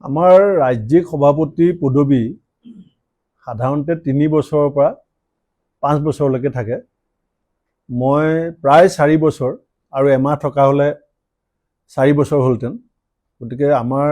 আমাৰ ৰাজ্যিক সভাপতি পদবী সাধাৰণতে 3 বছৰৰ পৰা 5 বছৰলৈকে থাকে। মই প্ৰায় 4 বছৰ আৰু এমাহ থকা হ'লে 4 বছৰ হ'লহেঁতেন। গতিকে আমাৰ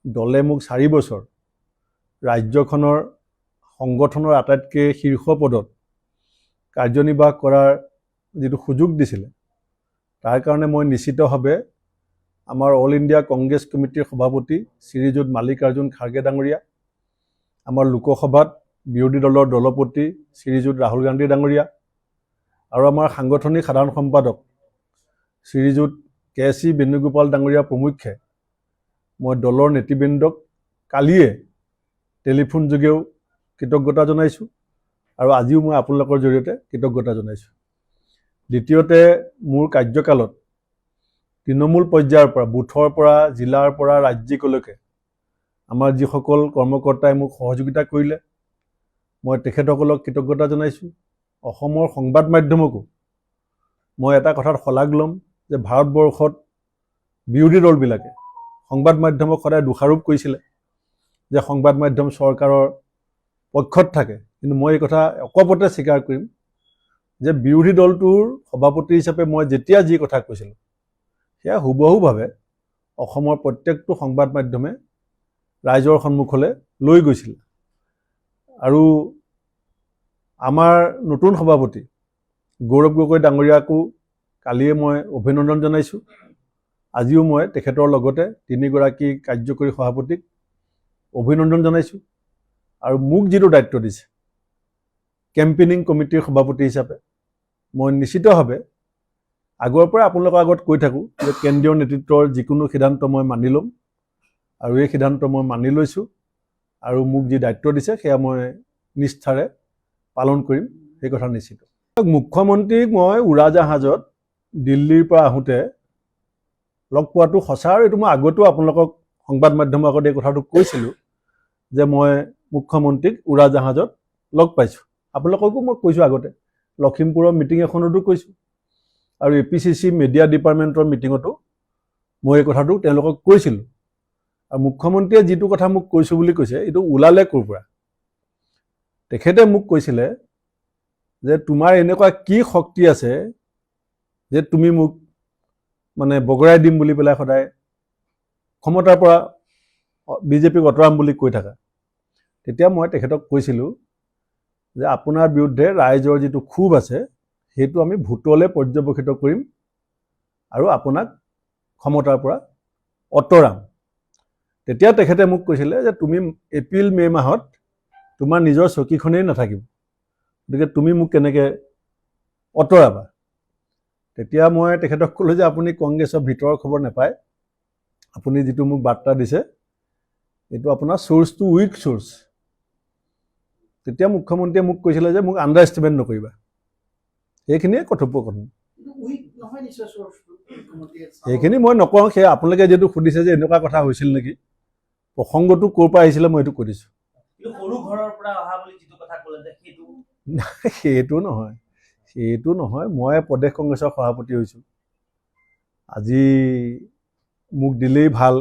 দলে মোক 4 বছৰ ৰাজ্যখনৰ সংগঠনৰ আটাইতকৈ শীৰ্ষ পদত কাৰ্যনিৰ্বাহ কৰাৰ যিটো সুযোগ দিছিলে, তাৰ কাৰণে মই নিশ্চিতভাৱে আমাৰ অল ইণ্ডিয়া কংগ্ৰেছ কমিটিৰ সভাপতি শ্ৰীযুত মাল্লিকাৰ্জুন খাৰ্গে ডাঙৰীয়া, আমাৰ লোকসভাত বিৰোধী দলৰ দলপতি শ্ৰীযুত ৰাহুল গান্ধী ডাঙৰীয়া আৰু আমাৰ সাংগঠনিক সাধাৰণ সম্পাদক শ্ৰীযুত কে চি বেণুগোপাল ডাঙৰীয়া প্ৰমুখ্যে মই দলৰ নেতৃবৃন্দক কালিয়ে টেলিফোন যোগেও কৃতজ্ঞতা জনাইছোঁ আৰু আজিও মই আপোনালোকৰ জৰিয়তে কৃতজ্ঞতা জনাইছোঁ। দ্বিতীয়তে, মোৰ কাৰ্যকালত তৃণমূল পৰ্যায়ৰ পৰা, বুথৰ পৰা, জিলাৰ পৰা ৰাজ্যিকলৈকে আমাৰ যিসকল কৰ্মকৰ্তাই মোক সহযোগিতা কৰিলে, মই তেখেতসকলক কৃতজ্ঞতা জনাইছোঁ। অসমৰ সংবাদ মাধ্যমকো মই এটা কথাত শলাগ ল'ম যে ভাৰতবৰ্ষত বিৰোধী দলবিলাকে সংবাদ মাধ্যমক সদায় দোষাৰোপ কৰিছিলে যে সংবাদ মাধ্যম চৰকাৰৰ পক্ষত থাকে, কিন্তু মই এই কথা অকপতে স্বীকাৰ কৰিম যে বিৰোধী দলটোৰ সভাপতি হিচাপে মই যেতিয়া যি কথা কৈছিলোঁ সেয়া হুবহুভাৱে অসমৰ প্ৰত্যেকটো সংবাদ মাধ্যমে ৰাইজৰ সন্মুখলৈ লৈ গৈছিল। আৰু আমাৰ নতুন সভাপতি গৌৰৱ গগৈ ডাঙৰীয়াকো কালিয়ে মই অভিনন্দন জনাইছোঁ। আজিও মই তেখেতৰ লগতে 3গৰাকী কাৰ্যকৰী সভাপতিক অভিনন্দন জনাইছোঁ। আৰু মোক যিটো দায়িত্ব দিছে কেম্পেইনিং কমিটিৰ সভাপতি হিচাপে, মই নিশ্চিতভাৱে আগৰ পৰা আপোনালোকৰ আগত কৈ থাকোঁ যে কেন্দ্ৰীয় নেতৃত্বৰ যিকোনো সিদ্ধান্ত মই মানি ল'ম আৰু এই সিদ্ধান্ত মই মানি লৈছোঁ আৰু মোক যি দায়িত্ব দিছে সেয়া মই নিষ্ঠাৰে পালন কৰিম, সেই কথা নিশ্চিত। মুখ্যমন্ত্ৰীক মই উৰাজাহাজত দিল্লীৰ পৰা আহোঁতে লগ পোৱাটো সঁচা, আৰু এইটো মই আগতেও আপোনালোকক সংবাদ মাধ্যমৰ আগত এই কথাটো কৈছিলোঁ যে মই মুখ্যমন্ত্ৰীক উৰাজাহাজত লগ পাইছোঁ। আপোনালোককো মই কৈছোঁ আগতে, লখিমপুৰৰ মিটিং এখনতো কৈছোঁ আৰু APCC মিডিয়া ডিপাৰ্টমেণ্টৰ মিটিঙতো মই এই কথাটো তেওঁলোকক কৈছিলোঁ। আৰু মুখ্যমন্ত্ৰীয়ে যিটো কথা মোক কৈছোঁ বুলি কৈছে, এইটো ওলালে ক'ৰ পৰা? তেখেতে মোক কৈছিলে যে তোমাৰ এনেকুৱা কি শক্তি আছে যে তুমি মোক মানে বগৰাই দিম বুলি পেলাই সদায় ক্ষমতাৰ পৰা বিজেপিক আঁতৰাম বুলি কৈ থাকা। তেতিয়া মই তেখেতক কৈছিলোঁ যে আপোনাৰ বিৰুদ্ধে ৰাইজৰ যিটো ক্ষোভ আছে সেইটো আমি ভোটলৈ পৰ্যবেক্ষিত কৰিম আৰু আপোনাক ক্ষমতাৰ পৰা আঁতৰাম। তেতিয়া তেখেতে মোক কৈছিলে যে তুমি এপ্ৰিল মে' মাহত তোমাৰ নিজৰ চকীখনেই নাথাকিব, গতিকে তুমি মোক কেনেকৈ আঁতৰাবা? তেতিয়া মই তেখেতক ক'লোঁ যে আপুনি কংগ্ৰেছৰ ভিতৰৰ খবৰ নাপায়, আপুনি যিটো মোক বাৰ্তা দিছে এইটো আপোনাৰ চ'ৰ্চটো উইক চ'ৰ্চ। তেতিয়া মুখ্যমন্ত্ৰীয়ে মোক কৈছিলে যে মোক আণ্ডাৰ এষ্টিমেট নকৰিবা। সেইখিনিয়ে কথোপকথন। সেইখিনি মই নকওঁ, সেয়া আপোনালোকে যিহেতু সুধিছে যে এনেকুৱা কথা হৈছিল নেকি, প্ৰসংগটো ক'ৰ পৰা আহিছিলে মই এইটো কৈ দিছোঁ। সেইটো নহয়, সেইটো নহয়। মই প্ৰদেশ কংগ্ৰেছৰ সভাপতি হৈছোঁ। আজি মোক দিলেই ভাল,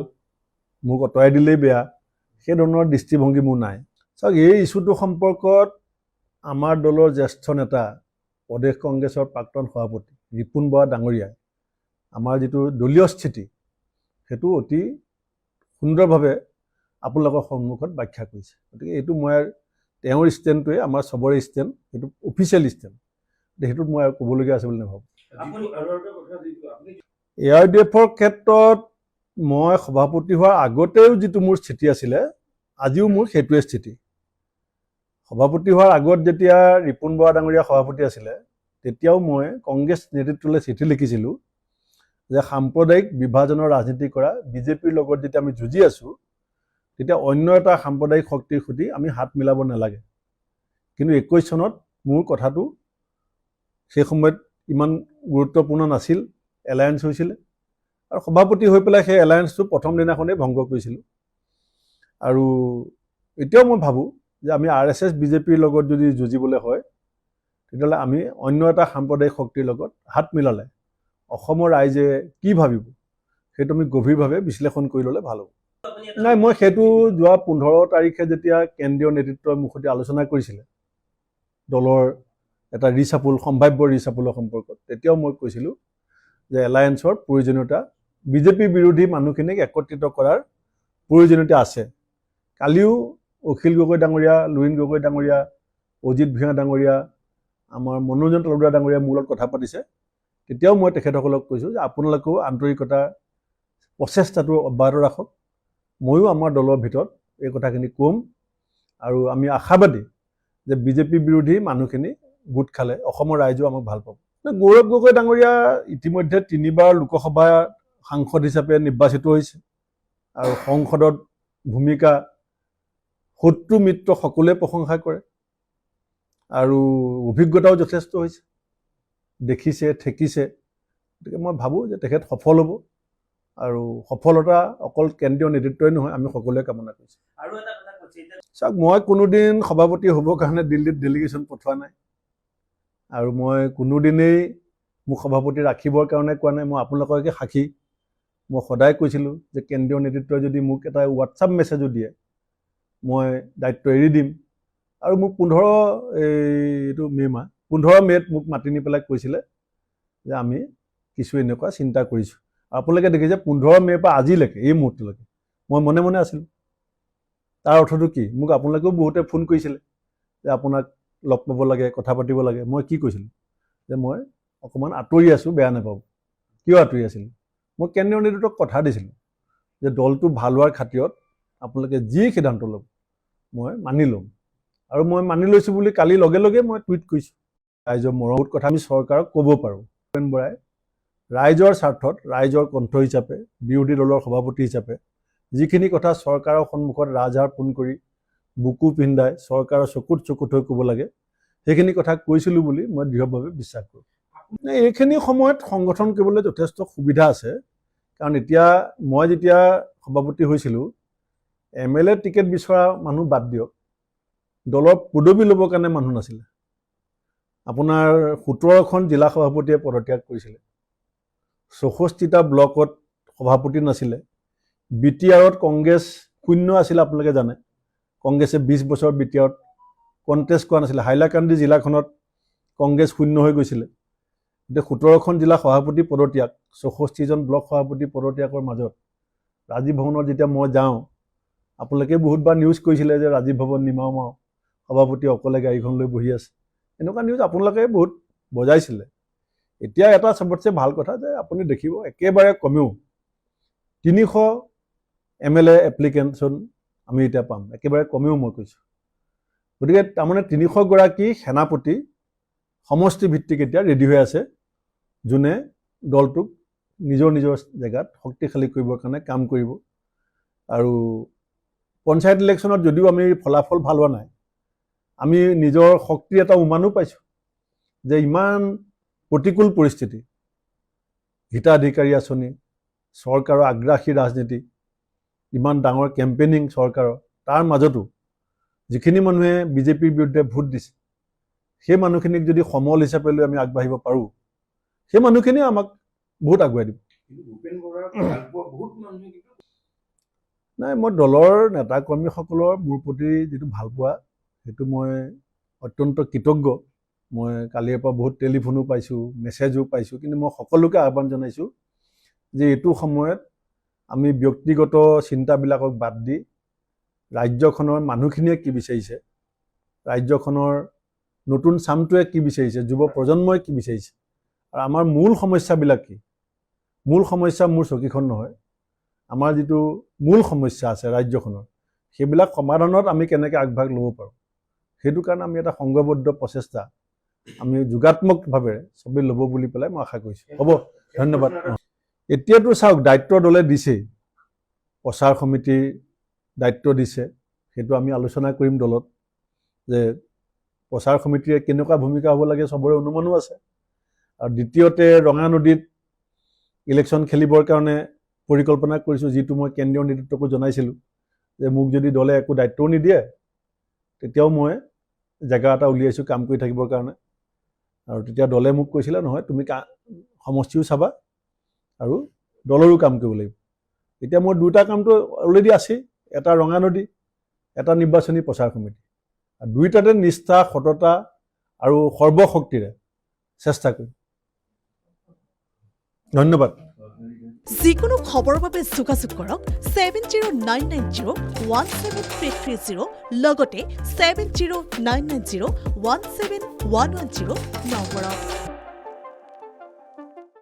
মোক আঁতৰাই দিলেই বেয়া, সেই ধৰণৰ দৃষ্টিভংগী মোৰ নাই। চাওক, এই ইছ্যুটো সম্পৰ্কত আমাৰ দলৰ জ্যেষ্ঠ নেতা প্ৰদেশ কংগ্ৰেছৰ প্ৰাক্তন সভাপতি ৰিপুণ বৰা ডাঙৰীয়াই আমাৰ যিটো দলীয় স্থিতি সেইটো অতি সুন্দৰভাৱে আপোনালোকৰ সন্মুখত ব্যাখ্যা কৰিছে। গতিকে এইটো মই তেওঁৰ ষ্টেণ্ডটোৱে আমাৰ চবৰে ষ্টেণ্ড, সেইটো অফিচিয়েল ষ্টেণ্ড, সেইটোত মই আৰু ক'বলগীয়া আছে বুলি নাভাবোঁ। ARDFৰ ক্ষেত্ৰত মই সভাপতি হোৱাৰ আগতেও যিটো মোৰ স্থিতি আছিলে, আজিও মোৰ সেইটোৱে স্থিতি। সভাপতি হোৱাৰ আগত যেতিয়া ৰিপুণ বৰা ডাঙৰীয়া সভাপতি আছিলে, তেতিয়াও মই কংগ্ৰেছ নেতৃত্বলৈ চিঠি লিখিছিলোঁ যে সাম্প্ৰদায়িক বিভাজনৰ ৰাজনীতি কৰা বিজেপিৰ লগত যেতিয়া আমি যুঁজি আছোঁ, তেতিয়া অন্য এটা সাম্প্ৰদায়িক শক্তিৰ সৈতে আমি হাত মিলাব নালাগে। কিন্তু 21 চনত মোৰ কথাটো সেই সময়ত ইমান গুৰুত্বপূৰ্ণ নাছিল, এলায়েন্স হৈছিলে আৰু সভাপতি হৈ পেলাই সেই এলায়েন্সটো প্ৰথম দিনাখনেই ভংগ কৰিছিলোঁ। আৰু এতিয়াও মই ভাবোঁ যে আমি RSS বিজেপিৰ লগত যদি যুঁজিবলৈ হয়, তেতিয়াহ'লে আমি অন্য এটা সাম্প্ৰদায়িক শক্তিৰ লগত হাত মিলালে অসমৰ ৰাইজে কি ভাবিব সেইটো আমি গভীৰভাৱে বিশ্লেষণ কৰি ল'লে ভাল হ'ব। নাই, মই সেইটো যোৱা 15 তাৰিখে যেতিয়া কেন্দ্ৰীয় নেতৃত্বৰ মুখতে আলোচনা কৰিছিলে দলৰ এটা ৰিচাপুল সম্ভাৱ্য ৰিচাপুলৰ সম্পৰ্কত, তেতিয়াও মই কৈছিলোঁ যে এলায়েন্সৰ প্ৰয়োজনীয়তা, বিজেপি বিৰোধী মানুহখিনিক একত্ৰিত কৰাৰ প্ৰয়োজনীয়তা আছে। কালিও অখিল গগৈ ডাঙৰীয়া, লুৰিণ গগৈ ডাঙৰীয়া, অজিত ভূঞা ডাঙৰীয়া, আমাৰ মনোৰঞ্জন তলদুৱা ডাঙৰীয়া মোৰ লগত কথা পাতিছে। তেতিয়াও মই তেখেতসকলক কৈছোঁ যে আপোনালোকেও আন্তৰিকতাৰ প্ৰচেষ্টাটো অব্যাহত ৰাখক। ময়ো আমাৰ দলৰ ভিতৰত এই কথাখিনি ক'ম আৰু আমি আশাবাদী যে বিজেপি বিৰোধী মানুহখিনি গোট খালে অসমৰ ৰাইজেও আমাক ভাল পাব। গৌৰৱ গগৈ ডাঙৰীয়া ইতিমধ্যে 3বাৰ লোকসভা সাংসদ হিচাপে নিৰ্বাচিত হৈছে আৰু সংসদত ভূমিকা শত্ৰু মিত্ৰ সকলোৱে প্ৰশংসা কৰে আৰু অভিজ্ঞতাও যথেষ্ট হৈছে, দেখিছে ঠেকিছে। গতিকে মই ভাবোঁ যে তেখেত সফল হ'ব আৰু সফলতা অকল কেন্দ্ৰীয় নেতৃত্বই নহয়, আমি সকলোৱে কামনা কৰিছোঁ। চাওক, মই কোনোদিন সভাপতি হ'বৰ কাৰণে দিল্লীত ডেলিগেশ্যন পঠোৱা নাই আৰু মই কোনোদিনেই মোক সভাপতি ৰাখিবৰ কাৰণে কোৱা নাই। মই আপোনালোককে সাক্ষী, মই সদায় কৈছিলোঁ যে কেন্দ্ৰীয় নেতৃত্বই যদি মোক এটা হোৱাটছআপ মেছেজো দিয়ে মই দায়িত্ব এৰি দিম। আৰু মোক 15 মে'ত মোক মাতি নি পেলাই কৈছিলে যে আমি কিছু এনেকুৱা চিন্তা কৰিছোঁ। আপোনালোকে দেখিছে 15 মে'ৰ পৰা আজিলৈকে এই মুহূৰ্তলৈকে মই মনে মনে আছিলোঁ। তাৰ অৰ্থটো কি? মোক আপোনালোকেও বহুতে ফোন কৰিছিলে যে আপোনাক লগ পাব লাগে, কথা পাতিব লাগে। মই কি কৈছিলোঁ যে মই অকণমান আঁতৰি আছোঁ, বেয়া নাপাব। কিয় আঁতৰি আছিলোঁ? মই কেন্দ্ৰীয় নেতৃত্বক কথা দিছিলোঁ যে দলটো ভাল হোৱাৰ খাতিৰত আপোনালোকে যি সিদ্ধান্ত ল'ব মই মানি ল'ম। আৰু মই মানি লৈছোঁ বুলি কালি লগে লগে মই টুইট কৰিছোঁ। ৰাইজৰ মৰমত কথা আমি চৰকাৰক ক'ব পাৰোঁ। ভূপেন বৰাই ৰাইজৰ স্বাৰ্থত ৰাইজৰ কণ্ঠ হিচাপে, বিৰোধী দলৰ সভাপতি হিচাপে যিখিনি কথা চৰকাৰৰ সন্মুখত ৰাজহাড় ফোন কৰি বুকু পিন্ধাই চৰকাৰৰ চকুত চকু থৈ ক'ব লাগে, সেইখিনি কথা কৈছিলোঁ বুলি মই দৃঢ়ভাৱে বিশ্বাস কৰোঁ। এইখিনি সময়ত সংগঠন কৰিবলৈ যথেষ্ট সুবিধা আছে, কাৰণ এতিয়া মই যেতিয়া সভাপতি হৈছিলোঁ MLA টিকেট বিচৰা মানুহ বাদ দিয়ক, দলৰ পদবী ল'বৰ কাৰণে মানুহ নাছিলে। আপোনাৰ 17খন জিলা সভাপতিয়ে পদত্যাগ কৰিছিলে, 64টা ব্লকত সভাপতি নাছিলে, BTRত কংগ্ৰেছ শূন্য আছিলে। আপোনালোকে জানে কংগ্ৰেছে 20 বছৰ BTRত কণ্টেষ্ট কৰা নাছিলে। হাইলাকান্দি জিলাখনত কংগ্ৰেছ শূন্য হৈ গৈছিলে। এতিয়া 17খন জিলা সভাপতি পদত্যাগ, 64জন ব্লক সভাপতি পদত্যাগৰ মাজত ৰাজীৱ ভৱনত যেতিয়া মই যাওঁ, আপোনালোকে বহুতবাৰ নিউজ কৰিছিলে যে ৰাজীৱ ভৱন নিমাও মাও সভাপতি অকলে গাড়ীখন লৈ বহি আছে, এনেকুৱা নিউজ আপোনালোকে বহুত বজাইছিলে। এতিয়া এটা চবতছে ভাল কথা যে আপুনি দেখিব একেবাৰে কমেও 300 MLA এপ্লিকেশ্যন আমি এতিয়া পাম, একেবাৰে কমেও মই কৈছোঁ। গতিকে তাৰমানে 300 গৰাকী সেনাপতি সমষ্টি ভিত্তিক এতিয়া ৰেডি হৈ আছে, যোনে দলটোক নিজৰ নিজৰ জেগাত শক্তিশালী কৰিবৰ কাৰণে কাম কৰিব। আৰু পঞ্চায়ত ইলেকশ্যনত যদিও আমি ফলাফল ভাল হোৱা নাই, আমি নিজৰ শক্তিৰ এটা উমানো পাইছোঁ যে ইমান প্ৰতিকূল পৰিস্থিতি, হিতাধিকাৰী আঁচনি, চৰকাৰৰ আগ্ৰাসী ৰাজনীতি, ইমান ডাঙৰ কেম্পেইনিং চৰকাৰৰ, তাৰ মাজতো যিখিনি মানুহে বিজেপিৰ বিৰুদ্ধে ভোট দিছে সেই মানুহখিনিক যদি সমল হিচাপে লৈ আমি আগবাঢ়িব পাৰোঁ, সেই মানুহখিনিয়ে আমাক বহুত আগুৱাই দিব। নাই, মই দলৰ নেতা কৰ্মীসকলৰ মোৰ প্ৰতি যিটো ভালপোৱা সেইটো মই অত্যন্ত কৃতজ্ঞ। মই কালিৰ পৰা বহুত টেলিফোনো পাইছোঁ, মেছেজো পাইছোঁ, কিন্তু মই সকলোকে আহ্বান জনাইছোঁ যে এইটো সময়ত আমি ব্যক্তিগত চিন্তাবিলাকক বাদ দি ৰাজ্যখনৰ মানুহখিনিয়ে কি বিচাৰিছে, ৰাজ্যখনৰ নতুন চামটোৱে কি বিচাৰিছে, যুৱ প্ৰজন্মই কি বিচাৰিছে, আৰু আমাৰ মূল সমস্যাবিলাক কি। মূল সমস্যা মোৰ চকীখন নহয়, আমাৰ যিটো মূল সমস্যা আছে ৰাজ্যখনৰ, সেইবিলাক সমাধানত আমি কেনেকৈ আগভাগ ল'ব পাৰোঁ, সেইটো কাৰণে আমি এটা সংঘবদ্ধ প্ৰচেষ্টা আমি যোগাত্মকভাৱে চবেই ল'ব বুলি পেলাই মই আশা কৰিছোঁ। হ'ব, ধন্যবাদ। এতিয়াতো চাওক, দায়িত্ব দলে দিছেই, প্ৰচাৰ সমিতিৰ দায়িত্ব দিছে, সেইটো আমি আলোচনা কৰিম দলত যে প্ৰচাৰ সমিতিয়ে কেনেকুৱা ভূমিকা হ'ব লাগে, চবৰে অনুমানো আছে। আৰু দ্বিতীয়তে ৰঙানদীত ইলেকশ্যন খেলিবৰ কাৰণে পৰিকল্পনা কৰিছোঁ, যিটো মই কেন্দ্ৰীয় নেতৃত্বকো জনাইছিলোঁ যে মোক যদি দলে একো দায়িত্বও নিদিয়ে তেতিয়াও মই জেগা এটা উলিয়াইছোঁ কাম কৰি থাকিবৰ কাৰণে। আৰু তেতিয়া দলে মোক কৈছিলে নহয় তুমি সমষ্টিও চাবা আৰু দলৰো কাম কৰিব লাগিব। এতিয়া মোৰ দুটা কামটো অলৰেডি আছেই, এটা ৰঙা নদী, এটা নিৰ্বাচনী প্ৰচাৰ সমিতি। দুইটাতে নিষ্ঠা, সততা আৰু সৰ্বশক্তিৰে চেষ্টা কৰিম। ধন্যবাদ। যিকোনো খবৰৰ বাবে যোগাযোগ কৰক 7099017330 লগতে 7099017110 নম্বৰত।